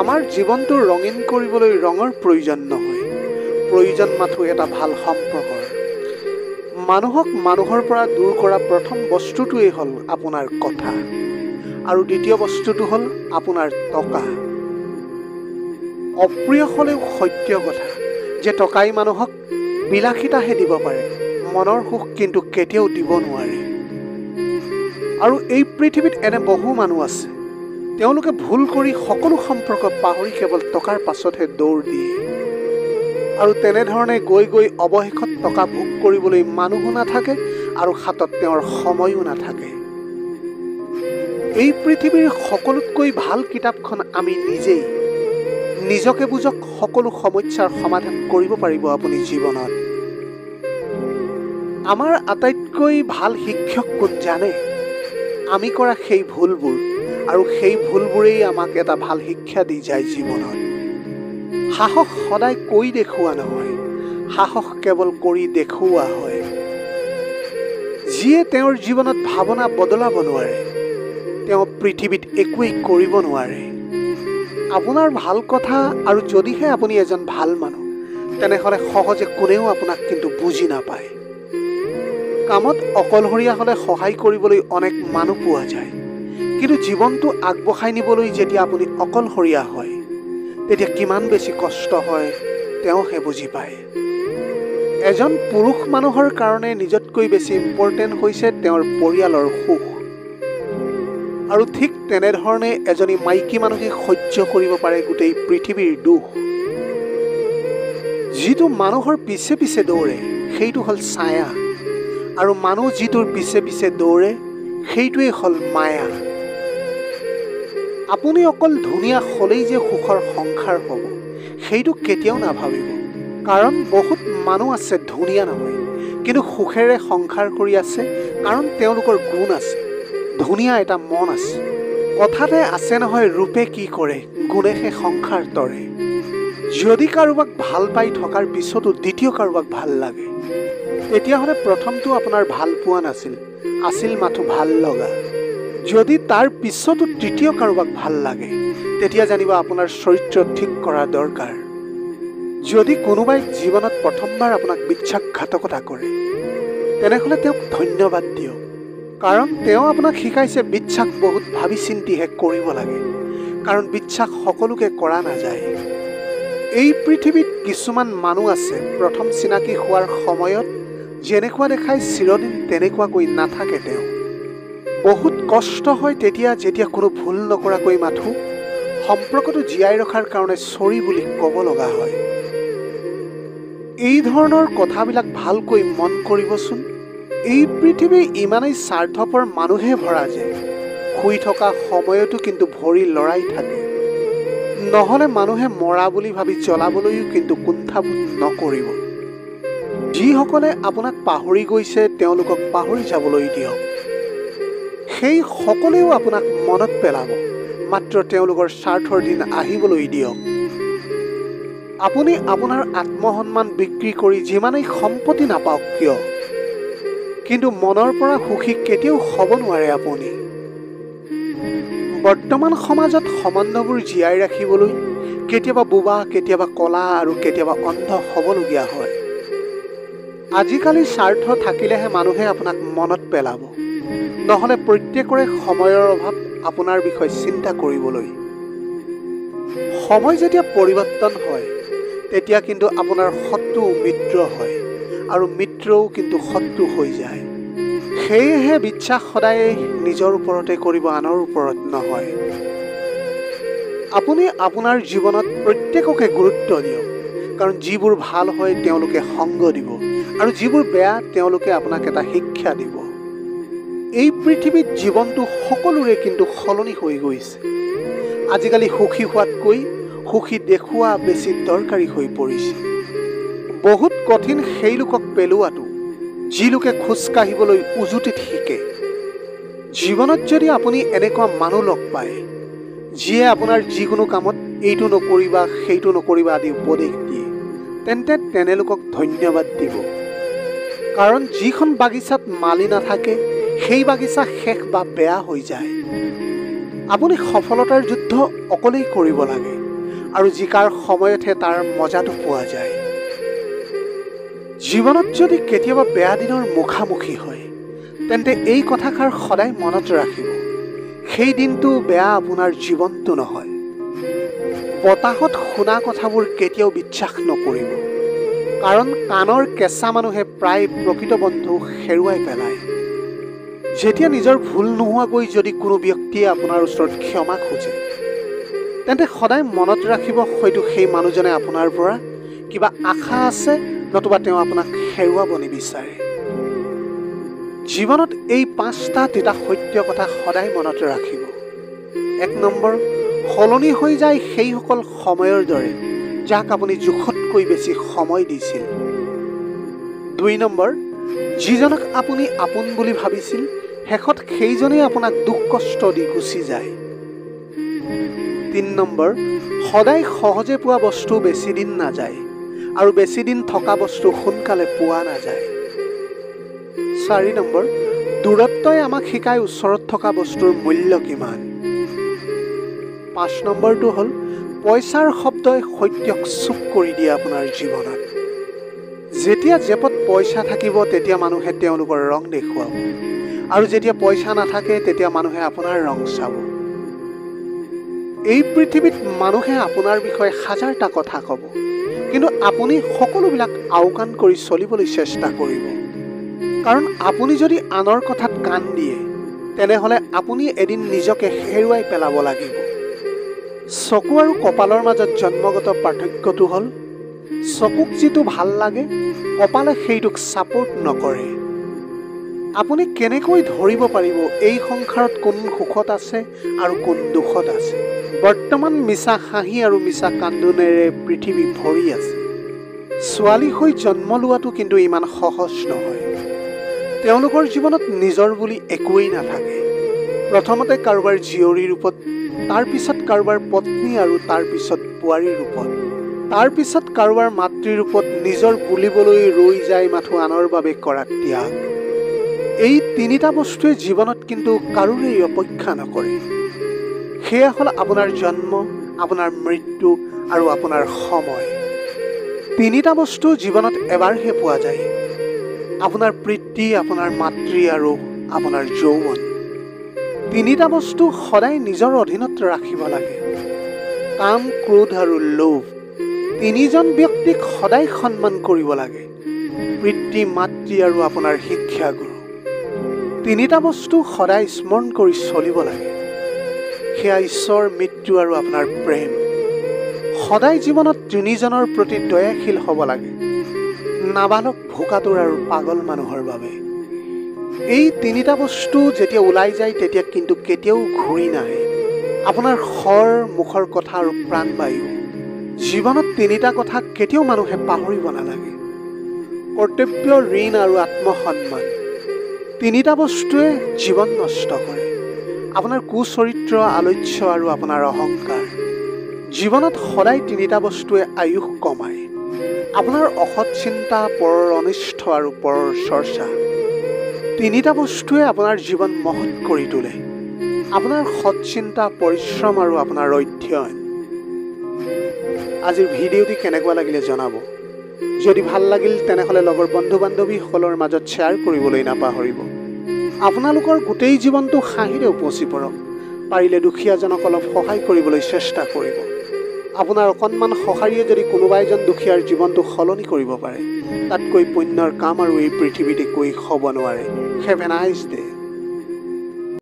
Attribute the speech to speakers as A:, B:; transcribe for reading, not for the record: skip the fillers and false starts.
A: আমাৰ জীৱনটো ৰঙীন কৰিবলৈ ৰঙৰ প্ৰয়োজন নহয়, প্ৰয়োজন মাথো এটা ভাল সম্পৰ্কৰ। মানুহক মানুহৰ পৰা দূৰ কৰা প্ৰথম বস্তুটোৱেই হ'ল আপোনাৰ কথা, আৰু দ্বিতীয় বস্তুটো হ'ল আপোনাৰ টকা। অপ্ৰিয় হ'লেও সত্য কথা যে টকাই মানুহক বিলাসিতাহে দিব পাৰে, মনৰ সুখ কিন্তু কেতিয়াও দিব নোৱাৰে। আৰু এই পৃথিৱীত এনে বহু মানুহ আছে, তেওঁলোকে ভুল কৰি সকলো সম্পৰ্ক পাহৰি কেৱল টকাৰ পাছতহে দৌৰ দিয়ে, আৰু তেনেধৰণে গৈ গৈ অৱশেষত টকা ভোগ কৰিবলৈ মানুহো নাথাকে আৰু হাতত তেওঁৰ সময়ো নাথাকে। এই পৃথিৱীৰ সকলোতকৈ ভাল কিতাপখন আমি নিজেই। নিজকে বুজক, সকলো সমস্যাৰ সমাধান কৰিব পাৰিব আপুনি জীৱনত। আমাৰ আটাইতকৈ ভাল শিক্ষক কোন জানে? আমি কৰা সেই ভুলবোৰ, আৰু সেই ভুলবোৰেই আমাক এটা ভাল শিক্ষা দি যায় জীৱনত। সাহস সদায় কৈ দেখুওৱা নহয়, সাহস কেৱল কৰি দেখুওৱা হয়। যিয়ে তেওঁৰ জীৱনত ভাৱনা বদলাব নোৱাৰে, তেওঁ পৃথিৱীত একোৱেই কৰিব নোৱাৰে। আপোনাৰ ভাল কথা, আৰু যদিহে আপুনি এজন ভাল মানুহ, তেনেহ'লে সহজে কোনেও আপোনাক কিন্তু বুজি নাপায়। কামত অকলশৰীয়া হ'লে সহায় কৰিবলৈ অনেক মানুহ পোৱা যায়, কিন্তু জীৱনটো আগবঢ়াই নিবলৈ যেতিয়া আপুনি অকলশৰীয়া হয়, তেতিয়া কিমান বেছি কষ্ট হয় তেওঁহে বুজি পায়। এজন পুৰুষ মানুহৰ কাৰণে নিজতকৈ বেছি ইম্পৰ্টেণ্ট হৈছে তেওঁৰ পৰিয়ালৰ সুখ। আৰু ঠিক তেনেধৰণে এজনী মাইকী মানুহে সহ্য কৰিব পাৰে গোটেই পৃথিৱীৰ দুখ। যিটো মানুহৰ পিছে পিছে দৌৰে সেইটো হ'ল ছায়া, আৰু মানুহ যিটোৰ পিছে পিছে দৌৰে সেইটোৱেই হ'ল মায়া। আপুনি অকল ধুনীয়া হ'লেই যে সুখৰ সংসাৰ হ'ব, সেইটো কেতিয়াও নাভাবিব। কাৰণ বহুত মানুহ আছে ধুনীয়া নহয়, কিন্তু সুখেৰে সংসাৰ কৰি আছে, কাৰণ তেওঁলোকৰ গুণ আছে, ধুনীয়া এটা মন আছে। কথাতে আছে নহয়, ৰূপে কি কৰে, গুণেহে সংসাৰ তৰে। যদি কাৰোবাক ভাল পাই থকাৰ পিছতো দ্বিতীয় কাৰোবাক ভাল লাগে, তেতিয়াহ'লে প্ৰথমটো আপোনাৰ ভাল পোৱা নাছিল, আছিল মাথো ভাল লগা। যদি তাৰ পিছতো তৃতীয় কাৰোবাক ভাল লাগে, তেতিয়া জানিব আপোনাৰ চৰিত্ৰ ঠিক কৰা দৰকাৰ। যদি কোনোবাই জীৱনত প্ৰথমবাৰ আপোনাক বিশ্বাসঘাতকতা কৰে, তেনেহ'লে তেওঁক ধন্যবাদ দিয়ক, কাৰণ তেওঁ আপোনাক শিকাইছে বিশ্বাস বহুত ভাবি চিন্তিহে কৰিব লাগে, কাৰণ বিশ্বাস সকলোকে কৰা নাযায়। এই পৃথিৱীত কিছুমান মানুহ আছে, প্ৰথম চিনাকি হোৱাৰ সময়ত যেনেকুৱা দেখাই চিৰদিন তেনেকুৱাকৈ নাথাকে তেওঁ। বহুত কষ্ট হয় তেতিয়া, যেতিয়া কোনো ভুল নকৰাকৈ মাথো সম্পৰ্কটো জীয়াই ৰখাৰ কাৰণে চৰি বুলি ক'ব লগা হয়। এই ধৰণৰ কথাবিলাক ভালকৈ মন কৰিবচোন। এই পৃথিৱী ইমানেই স্বাৰ্থপৰ মানুহে ভৰা যে শুই থকা সময়তো কিন্তু ভৰি লৰাই থাকে। নহ'লে মানুহে মৰা বুলি ভাবি জ্বলাবলৈও কিন্তু কুণ্ঠাবোধ নকৰিব। যিসকলে আপোনাক পাহৰি গৈছে, তেওঁলোকক পাহৰি যাবলৈ দিয়ক। সেই সকলেও আপোনাক মনত পেলাব, মাত্ৰ তেওঁলোকৰ স্বাৰ্থৰ দিন আহিবলৈ দিয়ক। আপুনি আপোনাৰ আত্মসন্মান বিক্ৰী কৰি যিমানেই সম্পত্তি নাপাওক কিয়, কিন্তু মনৰ পৰা সুখী কেতিয়াও হ'ব নোৱাৰে আপুনি। বৰ্তমান সমাজত সম্বন্ধবোৰ জীয়াই ৰাখিবলৈ কেতিয়াবা বোবা, কেতিয়াবা কলা আৰু কেতিয়াবা অন্ধ হ'বলগীয়া হয়। আজিকালি স্বাৰ্থ থাকিলেহে মানুহে আপোনাক মনত পেলাব, নহ'লে প্ৰত্যেকৰে সময়ৰ অভাৱ আপোনাৰ বিষয়ে চিন্তা কৰিবলৈ। সময় যেতিয়া পৰিৱৰ্তন হয়, তেতিয়া কিন্তু আপোনাৰ শত্ৰু মিত্ৰ হয়, আৰু মিত্ৰও কিন্তু শত্ৰু হৈ যায়। সেয়েহে বিশ্বাস সদায় নিজৰ ওপৰতে কৰিব, আনৰ ওপৰত নহয়। আপুনি আপোনাৰ জীৱনত প্ৰত্যেককে গুৰুত্ব দিয়ক, কাৰণ যিবোৰ ভাল হয় তেওঁলোকে সংগ দিব, আৰু যিবোৰ বেয়া তেওঁলোকে আপোনাক এটা শিক্ষা দিব। এই পৃথিৱীত জীৱনটো সকলোৰে কিন্তু সলনি হৈ গৈছে। আজিকালি সুখী হোৱাতকৈ সুখী দেখুওৱা বেছি দৰকাৰী হৈ পৰিছে। বহুত কঠিন সেই লোকক পেলোৱাটো যি লোকে খোজকাঢ়িবলৈ উজুটিত শিকে। জীৱনত যদি আপুনি এনেকুৱা মানুহ লগ পায় যিয়ে আপোনাৰ যিকোনো কামত এইটো নকৰিবা সেইটো নকৰিবা আদি উপদেশ দিয়ে, তেন্তে তেনেলোকক ধন্যবাদ দিব। কাৰণ যিখন বাগিচাত মালি নাথাকে সেই বাগিচা শেষ বা বেয়া হৈ যায়। আপুনি সফলতাৰ যুদ্ধ অকলেই কৰিব লাগে আৰু জিকাৰ সময়তহে তাৰ মজাটো পোৱা যায়। জীৱনত যদি কেতিয়াবা বেয়া দিনৰ মুখামুখি হয়, তেন্তে এই কথাষাৰ সদায় মনত ৰাখিব, সেই দিনটো বেয়া আপোনাৰ জীৱনটো নহয়। বতাহত শুনা কথাবোৰ কেতিয়াও বিশ্বাস নকৰিব, কাৰণ কাণৰ কেঁচা মানুহে প্ৰায় প্ৰকৃত বন্ধু হেৰুৱাই পেলায়। যেতিয়া নিজৰ ভুল নোহোৱাকৈ যদি কোনো ব্যক্তিয়ে আপোনাৰ ওচৰত ক্ষমা খোজে, তেন্তে সদায় মনত ৰাখিব হয়তো সেই মানুহজনে আপোনাৰ পৰা কিবা আশা আছে, নতুবা তেওঁ আপোনাক হেৰুৱাব নিবিচাৰে। জীৱনত এই 5টা তিতা সত্য কথা সদায় মনত ৰাখিব। 1 নম্বৰ, সলনি হৈ যায় সেইসকল সময়ৰ দৰে যাক আপুনি জোখতকৈ বেছি সময় দিছিল। 2 নম্বৰ, যিজনক আপুনি আপোন বুলি ভাবিছিল, শেষত সেইজনেই আপোনাক দুখ কষ্ট দি গুচি যায়। 3 নম্বৰ, সদায় সহজে পোৱা বস্তু বেছি দিন নাযায় আৰু বেছি দিন থকা বস্তু সোনকালে পোৱা নাযায়। 4 নম্বৰ, দূৰত্বই আমাক শিকায় ওচৰত থকা বস্তুৰ মূল্য কিমান। 5 নম্বৰটো হ'ল, পইচাৰ শব্দই সত্যক চুপ কৰি দিয়ে আপোনাৰ জীৱনত। যেতিয়া জেপত পইচা থাকিব তেতিয়া মানুহে তেওঁলোকৰ ৰং দেখুৱাব, আৰু যেতিয়া পইচা নাথাকে তেতিয়া মানুহে আপোনাৰ ৰং চাব। এই পৃথিৱীত মানুহে আপোনাৰ বিষয়ে হাজাৰটা কথা ক'ব, কিন্তু আপুনি সকলোবিলাক আওকাণ কৰি চলিবলৈ চেষ্টা কৰিব। কাৰণ আপুনি যদি আনৰ কথাত কাণ দিয়ে, তেনেহ'লে আপুনি এদিন নিজকে হেৰুৱাই পেলাব লাগিব। চকু আৰু কপালৰ মাজত জন্মগত পাৰ্থক্যটো হ'ল, চকুক যিটো ভাল লাগে, কপালে সেইটোক ছাপোৰ্ট নকৰে। আপুনি কেনেকৈ ধৰিব পাৰিব এই সংসাৰত কোন সুখত আছে আৰু কোন দুখত আছে? বৰ্তমান মিছা হাঁহি আৰু মিছা কান্দোনেৰে পৃথিৱী ভৰি আছে। ছোৱালী হৈ জন্ম লোৱাটো কিন্তু ইমান সহজ নহয়। তেওঁলোকৰ জীৱনত নিজৰ বুলি একোৱেই নাথাকে। প্ৰথমতে কাৰোবাৰ জীয়ৰীৰ ৰূপত, তাৰপিছত কাৰোবাৰ পত্নী আৰু তাৰপিছত বোৱাৰীৰ ৰূপত, তাৰপিছত কাৰোবাৰ মাতৃৰ ৰূপত নিজৰ বুলিবলৈ ৰৈ যায় মাথো আনৰ বাবে কৰা ত্যাগ। এই 3টা বস্তুৱে জীৱনত কিন্তু কাৰোৰেই অপেক্ষা নকৰে। সেয়া হ'ল আপোনাৰ জন্ম, আপোনাৰ মৃত্যু আৰু আপোনাৰ সময়। 3টা বস্তু জীৱনত এবাৰহে পোৱা যায়, আপোনাৰ পিতৃ, আপোনাৰ মাতৃ আৰু আপোনাৰ যৌৱন। 3টা বস্তু সদায় নিজৰ অধীনত ৰাখিব লাগে। কাম, ক্ৰোধ আৰু লোভ। 3জন ব্যক্তিক সদায় সন্মান কৰিব লাগে, পিতৃ, মাতৃ আৰু আপোনাৰ শিক্ষাগুৰু। 3টা বস্তু সদায় স্মৰণ কৰি চলিব লাগে, সেয়া ঈশ্বৰ, মৃত্যু আৰু আপোনাৰ প্ৰেম। সদায় জীৱনত 3জনৰ প্ৰতি দয়াশীল হ'ব লাগে, নাবালক, ভোকাতুৰ আৰু পাগল মানুহৰ বাবে। এই 3টা বস্তু যেতিয়া ওলাই যায় তেতিয়া কিন্তু কেতিয়াও ঘূৰি নাহে, আপোনাৰ খৰ, মুখৰ কথা আৰু প্ৰাণবায়ু। জীৱনত 3টা কথা কেতিয়াও মানুহে পাহৰিব নালাগে, কৰ্তব্য, ঋণ আৰু আত্মসন্মান। 3টা বস্তুৱে জীৱন নষ্ট কৰে, আপোনাৰ কুচৰিত্ৰ, আলস্য আৰু আপোনাৰ অহংকাৰ। জীৱনত সদায় 3টা বস্তুৱে আয়ুস কমায়, আপোনাৰ অসৎ চিন্তা, পৰৰ অনিষ্ট আৰু পৰৰ চৰ্চা। 3টা বস্তুৱে আপোনাৰ জীৱন মহৎ কৰি তোলে, আপোনাৰ সৎ চিন্তা, পৰিশ্ৰম আৰু আপোনাৰ অধ্যয়ন। আজিৰ ভিডিঅ'টি কেনেকুৱা লাগিলে জনাব। যদি ভাল লাগিল তেনেহ'লে লগৰ বন্ধু বান্ধৱীসকলৰ মাজত শ্বেয়াৰ কৰিবলৈ নাপাহৰিব। আপোনালোকৰ গোটেই জীৱনটো হাঁহিৰে উপচি পৰক। পাৰিলে দুখীয়াজনক অলপ সহায় কৰিবলৈ চেষ্টা কৰিব। আপোনাৰ অকণমান সঁহাৰিয়ে যদি কোনোবা এজন দুখীয়াৰ জীৱনটো সলনি কৰিব পাৰে, তাতকৈ পুণ্যৰ কাম আৰু এই পৃথিৱীত একোৱেই হ'ব নোৱাৰে। Have a nice day.